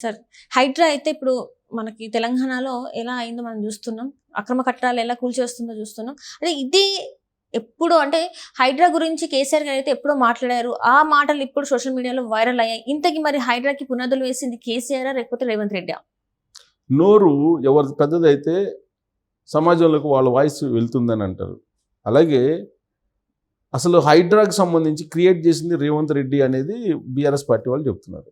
Sir Hydraa అయితే ఇప్పుడు మనకి తెలంగాణలో ఎలా అయిందో మనం చూస్తున్నాం. అక్రమ కట్టడాలు ఎలా కూల్చేస్తుందో చూస్తున్నాం. అదే ఇది ఎప్పుడు అంటే హైడ్రా గురించి కేసీఆర్ గారు అయితే ఎప్పుడో మాట్లాడారు. ఆ మాటలు ఇప్పుడు సోషల్ మీడియాలో వైరల్ అయ్యాయి. ఇంతకీ మరి హైడ్రాకి పునాదులు వేసింది కేసీఆర్ లేకపోతే రేవంత్ రెడ్డి? నోరు ఎవరిది పెద్దదైతే సమాజంలోకి వాళ్ళ వాయిస్ వెళ్తుందని అంటారు. అలాగే అసలు హైడ్రాకి సంబంధించి క్రియేట్ చేసింది రేవంత్ రెడ్డి అనేది బీఆర్ఎస్ పార్టీ వాళ్ళు చెప్తున్నారు.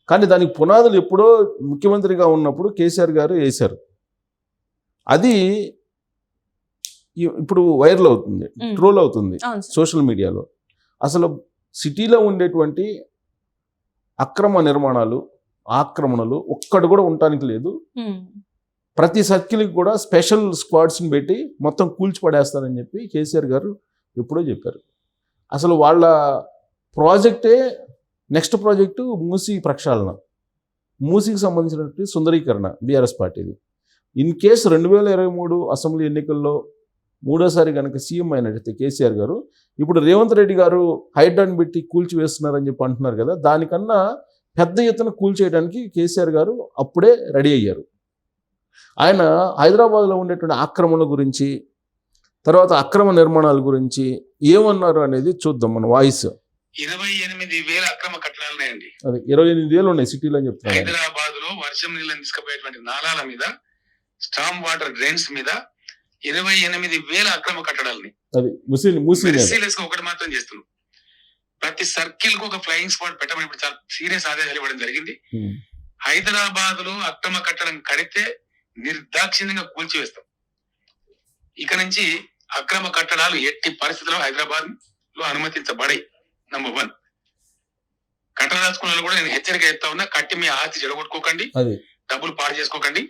కానీ దానికి పునాదులు ఎప్పుడో ముఖ్యమంత్రిగా ఉన్నప్పుడు కేసీఆర్ గారు వేశారు. అది ఇప్పుడు వైరల్ అవుతుంది, ట్రోల్ అవుతుంది సోషల్ మీడియాలో. అసలు సిటీలో ఉండేటువంటి అక్రమ నిర్మాణాలు, ఆక్రమణలు ఒక్కడు కూడా ఉండటానికి లేదు. ప్రతి సర్కిల్కి కూడా స్పెషల్ స్క్వాడ్స్ని పెట్టి మొత్తం కూల్చిపడేస్తారని చెప్పి కేసీఆర్ గారు ఎప్పుడో చెప్పారు. అసలు వాళ్ళ ప్రాజెక్టే నెక్స్ట్ ప్రాజెక్టు మూసీ ప్రక్షాళన, మూసీకి సంబంధించినటువంటి సుందరీకరణ బీఆర్ఎస్ పార్టీది. ఇన్ కేసు 2023 అసెంబ్లీ ఎన్నికల్లో మూడోసారి కనుక సీఎం అయినట్టయితే కేసీఆర్ గారు, ఇప్పుడు రేవంత్ రెడ్డి గారు హైడ్రాని పెట్టి కూల్చివేస్తున్నారని చెప్పి అంటున్నారు కదా, దానికన్నా పెద్ద ఎత్తున కూల్చేయడానికి కేసీఆర్ గారు అప్పుడే రెడీ అయ్యారు. ఆయన హైదరాబాద్లో ఉండేటువంటి ఆక్రమణ గురించి, తర్వాత అక్రమ నిర్మాణాల గురించి ఏమన్నారు అనేది చూద్దాం మన వాయిస్. 28,000 అక్రమ కట్టడాలు ఉన్నాయండి. అదే 28,000 ఉన్నాయి సిటీలో అని చెప్తున్నారు. హైదరాబాద్ లో వర్షం నీళ్ళని తీసుకుపోయేటువంటి నాలాల మీద, స్టామ్ వాటర్ డ్రైన్స్ మీద 28,000 అక్రమ కట్టడాలని అది మూసీ ఒకటి మాత్రం చేస్తున్నాం. ప్రతి సర్కిల్ కు ఒక ఫ్లయింగ్ స్పాట్ పెట్టమని ఇప్పుడు చాలా సీరియస్ ఆదేశాలు ఇవ్వడం జరిగింది. హైదరాబాద్ లో అక్రమ కట్టడం కడితే నిర్దాక్షిణ్యంగా కూల్చివేస్తాం. ఇక నుంచి అక్రమ కట్టడాలు ఎట్టి పరిస్థితుల్లో హైదరాబాద్ లో అనుమతించబడాయి. నంబర్ 1. కట్టడాల్సుకున్న కూడా నేను హెచ్చరిక చెప్తా ఉన్నా, కట్టి మీ ఆస్తి చెడగొట్టుకోకండి, డబ్బులు పాడు చేసుకోకండి.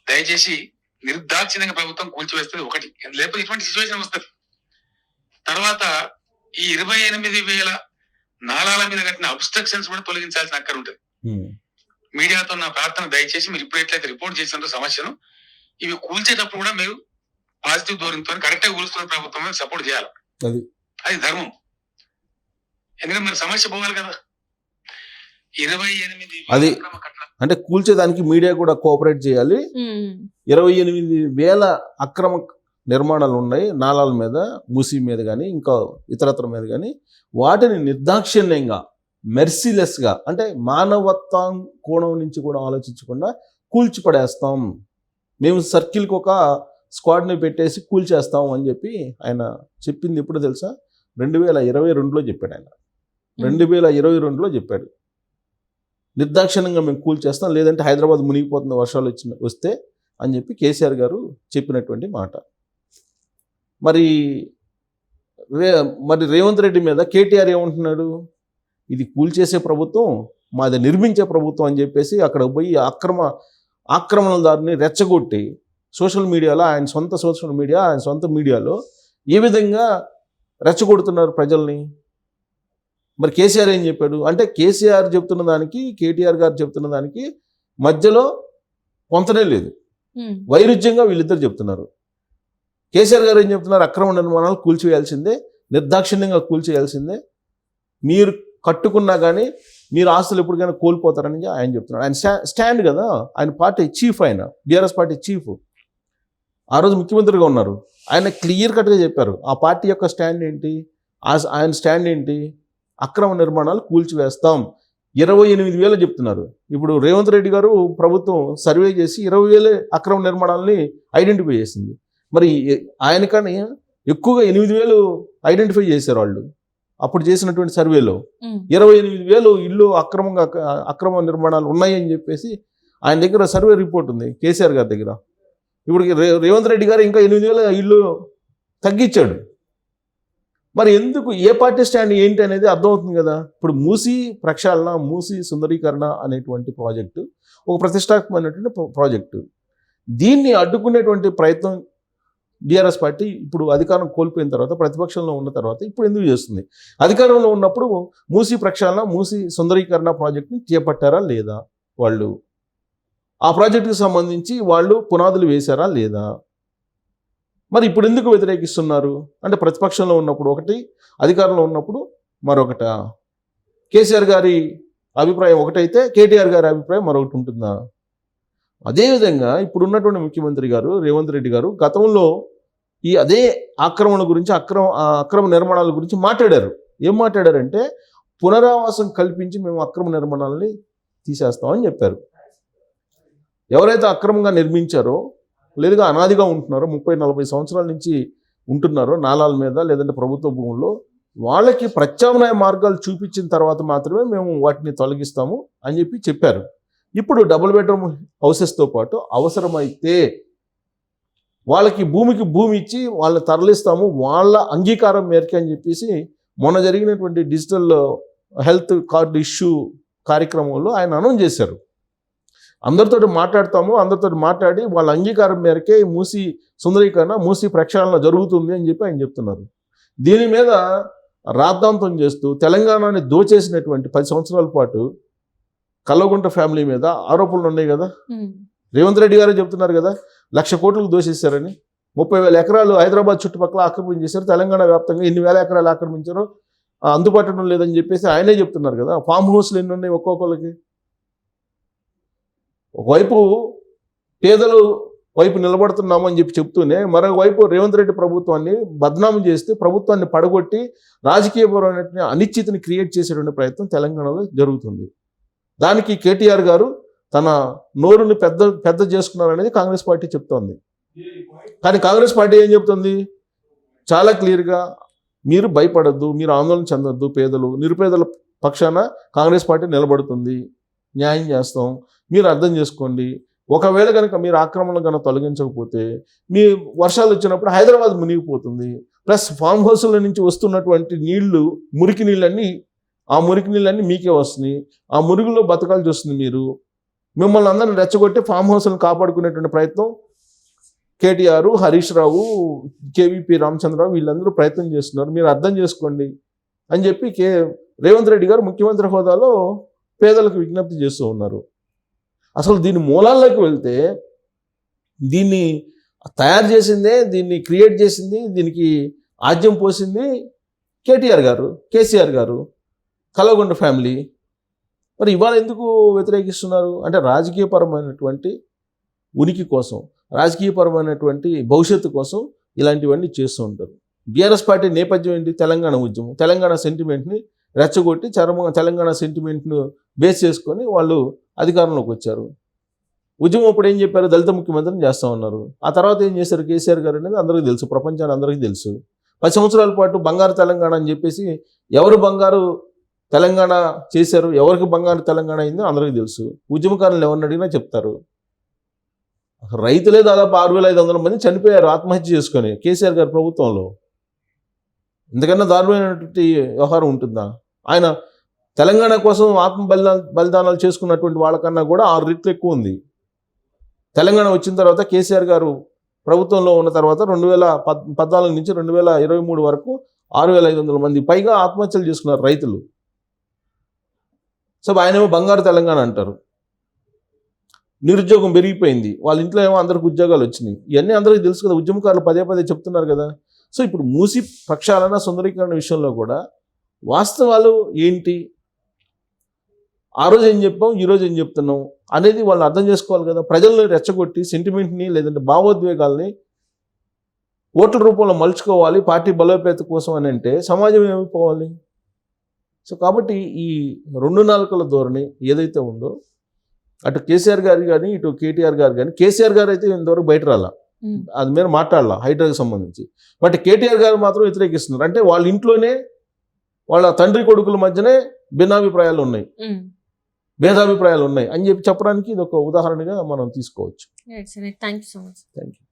దయచేసి నిర్దాక్షిణ్యంగా ప్రభుత్వం కూల్చివేస్తుంది. ఒకటి, లేకపోతే ఇటువంటి సిచ్యువేషన్ వస్తుంది. తర్వాత ఈ 28,000 నాలాల మీద కట్టిన అబ్స్ట్రక్షన్స్ కూడా తొలగించాల్సిన అక్కర ఉంటుంది. మీడియాతో నా ప్రార్థన, దయచేసి మీరు ఇప్పుడు ఎట్లయితే రిపోర్ట్ చేసిన సమస్యను ఇవి కూల్చేటప్పుడు కూడా మీరు పాజిటివ్ ధోరణితో కరెక్ట్ గా కూలుస్తున్న ప్రభుత్వం సపోర్ట్ చేయాలి. అది ధర్మం. ఎందుకంటే మరి సమస్య పోవాలి కదా. 28 అంటే కూల్చేదానికి మీడియా కూడా కోఆపరేట్ చేయాలి. 28,000 అక్రమ నిర్మాణాలు ఉన్నాయి నాలాల మీద, మూసీ మీద కానీ ఇంకా ఇతరత్ర మీద కానీ. వాటిని నిర్దాక్షిణ్యంగా, మెర్సిలెస్గా, అంటే మానవత్వం కోణం నుంచి కూడా ఆలోచించకుండా కూల్చిపడేస్తాం, మేము సర్కిల్కి ఒక స్క్వాడ్ని పెట్టేసి కూల్చేస్తాం అని చెప్పి ఆయన చెప్పింది. ఎప్పుడు తెలుసా? 2022లో చెప్పాడు ఆయన. 2022లో చెప్పాడు, నిర్దాక్షిణ్యంగా మేము కూల్చేస్తాం, లేదంటే హైదరాబాద్ మునిగిపోతుంది వర్షాలు వస్తే అని చెప్పి కేసీఆర్ గారు చెప్పినటువంటి మాట. మరి రేవంత్ రెడ్డి మీద కేటీఆర్ ఏమంటున్నాడు? ఇది కూల్చేసే ప్రభుత్వం మాది, నిర్మించే ప్రభుత్వం అని చెప్పేసి అక్కడ పోయి ఆక్రమణదారుని రెచ్చగొట్టి సోషల్ మీడియాలో, ఆయన సొంత సోషల్ మీడియా, ఆయన సొంత మీడియాలో ఏ విధంగా రెచ్చగొడుతున్నారు ప్రజల్ని. మరి కేసీఆర్ ఏం చెప్పాడు అంటే, కేసీఆర్ చెప్తున్న దానికి కేటీఆర్ గారు చెప్తున్న దానికి మధ్యలో పొంతనే లేదు, వైరుధ్యంగా వీళ్ళిద్దరు చెప్తున్నారు. కేసీఆర్ గారు ఏం చెప్తున్నారు? అక్రమ నిర్మాణాలు కూల్చివేయాల్సిందే, నిర్దాక్షిణ్యంగా కూల్చేయాల్సిందే, మీరు కట్టుకున్నా కానీ మీరు ఆస్తులు ఎప్పటికైనా కోల్పోతారని ఆయన చెప్తున్నాడు. ఆయన స్టాండ్ కదా, ఆయన పార్టీ చీఫ్, ఆయన బీఆర్ఎస్ పార్టీ చీఫ్, ఆ రోజు ముఖ్యమంత్రిగా ఉన్నారు. ఆయన క్లియర్ కట్గా చెప్పారు ఆ పార్టీ యొక్క స్టాండ్ ఏంటి, ఆయన స్టాండ్ ఏంటి. అక్రమ నిర్మాణాలు కూల్చివేస్తాం. 28,000 చెప్తున్నారు. ఇప్పుడు రేవంత్ రెడ్డి గారు ప్రభుత్వం సర్వే చేసి 20,000 అక్రమ నిర్మాణాలని ఐడెంటిఫై చేసింది. మరి ఆయన కానీ ఎక్కువగా 8,000 ఐడెంటిఫై చేశారు వాళ్ళు అప్పుడు చేసినటువంటి సర్వేలో. 28,000 ఇల్లు అక్రమ నిర్మాణాలు ఉన్నాయని చెప్పేసి ఆయన దగ్గర సర్వే రిపోర్ట్ ఉంది, కేసీఆర్ గారి దగ్గర. ఇప్పుడు రేవంత్ రెడ్డి గారు ఇంకా 8,000 ఇల్లు తగ్గించాడు. మరి ఎందుకు, ఏ పార్టీ స్టాండ్ ఏంటి అనేది అర్థమవుతుంది కదా. ఇప్పుడు మూసీ ప్రక్షాళన, మూసీ సుందరీకరణ అనేటువంటి ప్రాజెక్టు ఒక ప్రతిష్టాత్మకమైనటువంటి ప్రాజెక్టు. దీన్ని అడ్డుకునేటువంటి ప్రయత్నం బీఆర్ఎస్ పార్టీ ఇప్పుడు అధికారం కోల్పోయిన తర్వాత, ప్రతిపక్షంలో ఉన్న తర్వాత ఇప్పుడు ఎందుకు చేస్తుంది? అధికారంలో ఉన్నప్పుడు మూసీ ప్రక్షాళన, మూసీ సుందరీకరణ ప్రాజెక్టుని చేపట్టారా లేదా? వాళ్ళు ఆ ప్రాజెక్టుకు సంబంధించి వాళ్ళు పునాదులు వేశారా లేదా? మరి ఇప్పుడు ఎందుకు వ్యతిరేకిస్తున్నారు అంటే, ప్రతిపక్షంలో ఉన్నప్పుడు ఒకటి, అధికారంలో ఉన్నప్పుడు మరొకట. కేసీఆర్ గారి అభిప్రాయం ఒకటైతే కేటీఆర్ గారి అభిప్రాయం మరొకటి ఉంటుందా? అదేవిధంగా ఇప్పుడున్నటువంటి ముఖ్యమంత్రి గారు రేవంత్ రెడ్డి గారు గతంలో అదే ఆక్రమణ గురించి అక్రమ నిర్మాణాల గురించి మాట్లాడారు. ఏం మాట్లాడారంటే పునరావాసం కల్పించి మేము అక్రమ నిర్మాణాలని తీసేస్తామని చెప్పారు. ఎవరైతే అక్రమంగా నిర్మించారో లేదా అనాదిగా ఉంటున్నారో 30-40 సంవత్సరాల నుంచి ఉంటున్నారో నాలాల మీద లేదంటే ప్రభుత్వ భూముల్లో వాళ్ళకి ప్రత్యామ్నాయ మార్గాలు చూపించిన తర్వాత మాత్రమే మేము వాటిని తొలగిస్తాము అని చెప్పారు. ఇప్పుడు డబుల్ బెడ్రూమ్ హౌసెస్తో పాటు అవసరమైతే వాళ్ళకి భూమి ఇచ్చి వాళ్ళని తరలిస్తాము వాళ్ళ అంగీకారం మేరకు అని చెప్పేసి మొన్న జరిగినటువంటి డిజిటల్ హెల్త్ కార్డు ఇష్యూ కార్యక్రమంలో ఆయన అనౌన్స్ చేశారు. అందరితో మాట్లాడి వాళ్ళ అంగీకారం మేరకే మూసి సుందరీకరణ మూసి ప్రక్షాళన జరుగుతుంది అని చెప్పి ఆయన చెప్తున్నారు. దీని మీద రాద్ధాంతం చేస్తూ తెలంగాణని దోచేసినటువంటి 10 సంవత్సరాల పాటు కల్వకుంట్ల ఫ్యామిలీ మీద ఆరోపణలు ఉన్నాయి కదా. రేవంత్ రెడ్డి గారే చెప్తున్నారు కదా 1,00,000 కోట్లకు దోషేశారని. 30,000 ఎకరాలు హైదరాబాద్ చుట్టుపక్కల ఆక్రమించేశారు. తెలంగాణ వ్యాప్తంగా ఎన్ని వేల ఎకరాలు ఆక్రమించారో అందుబాటులో లేదని చెప్పేసి ఆయనే చెప్తున్నారు కదా. ఫామ్ హౌస్లు ఎన్ని ఉన్నాయి ఒక్కొక్కరికి? ఒకవైపు పేదలు వైపు నిలబడుతున్నాము అని చెప్తూనే మరోవైపు రేవంత్ రెడ్డి ప్రభుత్వాన్ని బద్నామం చేస్తూ ప్రభుత్వాన్ని పడగొట్టి రాజకీయపరమైన అనిశ్చితిని క్రియేట్ చేసేటువంటి ప్రయత్నం తెలంగాణలో జరుగుతుంది. దానికి కేటీఆర్ గారు తన నోరుని పెద్ద చేసుకున్నారనేది కాంగ్రెస్ పార్టీ చెప్తోంది. కానీ కాంగ్రెస్ పార్టీ ఏం చెప్తుంది? చాలా క్లియర్గా మీరు భయపడద్దు, మీరు ఆందోళన చెందొద్దు, నిరుపేదల పక్షాన కాంగ్రెస్ పార్టీ నిలబడుతుంది, న్యాయం చేస్తాం, మీరు అర్థం చేసుకోండి. ఒకవేళ కనుక మీరు ఆక్రమణ కనుక తొలగించకపోతే మీ వర్షాలు వచ్చినప్పుడు హైదరాబాద్ మునిగిపోతుంది. ప్లస్ ఫామ్ హౌస్ల నుంచి వస్తున్నటువంటి మురికి నీళ్ళన్నీ మీకే వస్తున్నాయి. ఆ మురుగులో బతకాల్సి వస్తుంది. మిమ్మల్ని అందరిని రెచ్చగొట్టి ఫామ్ హౌస్లను కాపాడుకునేటువంటి ప్రయత్నం కేటీఆర్, హరీష్ రావు, కేవీపీ రామచంద్రరావు వీళ్ళందరూ ప్రయత్నం చేస్తున్నారు. మీరు అర్థం చేసుకోండి అని చెప్పి రేవంత్ రెడ్డి గారు ముఖ్యమంత్రి హోదాలో పేదలకు విజ్ఞప్తి చేస్తూ ఉన్నారు. అసలు దీని మూలాల్లోకి వెళ్తే దీన్ని తయారు చేసిందే, దీన్ని క్రియేట్ చేసింది, దీనికి ఆద్యం పోసింది కేసీఆర్ గారు, కల్వకుంట్ల ఫ్యామిలీ. మరి ఇవాళ ఎందుకు వ్యతిరేకిస్తున్నారు అంటే రాజకీయపరమైనటువంటి ఉనికి కోసం, రాజకీయపరమైనటువంటి భవిష్యత్తు కోసం ఇలాంటివన్నీ చేస్తూ ఉంటారు. బీఆర్ఎస్ పార్టీ నేపథ్యం ఏంటి? తెలంగాణ ఉద్యమం, తెలంగాణ సెంటిమెంట్ని రెచ్చగొట్టి తెలంగాణ సెంటిమెంట్ను బేస్ చేసుకొని వాళ్ళు అధికారంలోకి వచ్చారు. ఉద్యమం అప్పుడు ఏం చెప్పారు? దళిత ముఖ్యమంత్రిని చేస్తూ ఉన్నారు. ఆ తర్వాత ఏం చేశారు కేసీఆర్ గారు అనేది అందరికీ తెలుసు, ప్రపంచాన్ని అందరికీ తెలుసు. 10 సంవత్సరాల పాటు బంగారు తెలంగాణ అని చెప్పేసి ఎవరు బంగారు తెలంగాణ చేశారు, ఎవరికి బంగారు తెలంగాణ అయిందో అందరికీ తెలుసు. ఉద్యమకారులు ఎవరిని అడిగినా చెప్తారు. రైతులే దాదాపు 6,500 మంది చనిపోయారు ఆత్మహత్య చేసుకొని కేసీఆర్ గారి ప్రభుత్వంలో. ఎందుకన్నా దారుణమైనటువంటి వ్యవహారం ఉంటుందా? ఆయన తెలంగాణ కోసం బలిదానాలు చేసుకున్నటువంటి వాళ్ళకన్నా కూడా 6 రెట్లు ఎక్కువ ఉంది. తెలంగాణ వచ్చిన తర్వాత కేసీఆర్ గారు ప్రభుత్వంలో ఉన్న తర్వాత 2014 నుంచి 2023 వరకు 6,500 మంది పైగా ఆత్మహత్యలు చేసుకున్నారు రైతులు. సో ఆయనేమో బంగారు తెలంగాణ అంటారు. నిరుద్యోగం పెరిగిపోయింది, వాళ్ళ ఇంట్లో ఏమో అందరికి ఉద్యోగాలు వచ్చినాయి. ఇవన్నీ అందరికీ తెలుసు కదా, ఉద్యమకారులు పదే చెప్తున్నారు కదా. సో ఇప్పుడు మూసి ప్రక్షాళన సుందరీకరణ విషయంలో కూడా వాస్తవాలు ఏంటి, ఆ రోజు ఏం చెప్పాం, ఈరోజు ఏం చెప్తున్నాం అనేది వాళ్ళు అర్థం చేసుకోవాలి కదా. ప్రజలను రెచ్చగొట్టి సెంటిమెంట్ని లేదంటే భావోద్వేగాల్ని ఓట్ల రూపంలో మలుచుకోవాలి పార్టీ బలోపేత కోసం అని అంటే సమాజం ఏమైపోవాలి? సో కాబట్టి ఈ 2 నాలుకల ధోరణి ఏదైతే ఉందో అటు కేసీఆర్ గారు కానీ ఇటు కేటీఆర్ గారు కానీ, కేసీఆర్ గారు అయితే ఇంతవరకు బయట రాలా, అది మీద మాట్లాడాల హైడ్రాకి సంబంధించి. బట్ కేటీఆర్ గారు మాత్రం వ్యతిరేకిస్తున్నారు. అంటే వాళ్ళ ఇంట్లోనే వాళ్ళ తండ్రి కొడుకుల మధ్యనే భిన్నాభిప్రాయాలు ఉన్నాయి, భేదాభిప్రాయాలు ఉన్నాయి అని చెప్పి చెప్పడానికి ఇది ఒక ఉదాహరణగా మనం తీసుకోవచ్చు. Thank you so much. Thank you.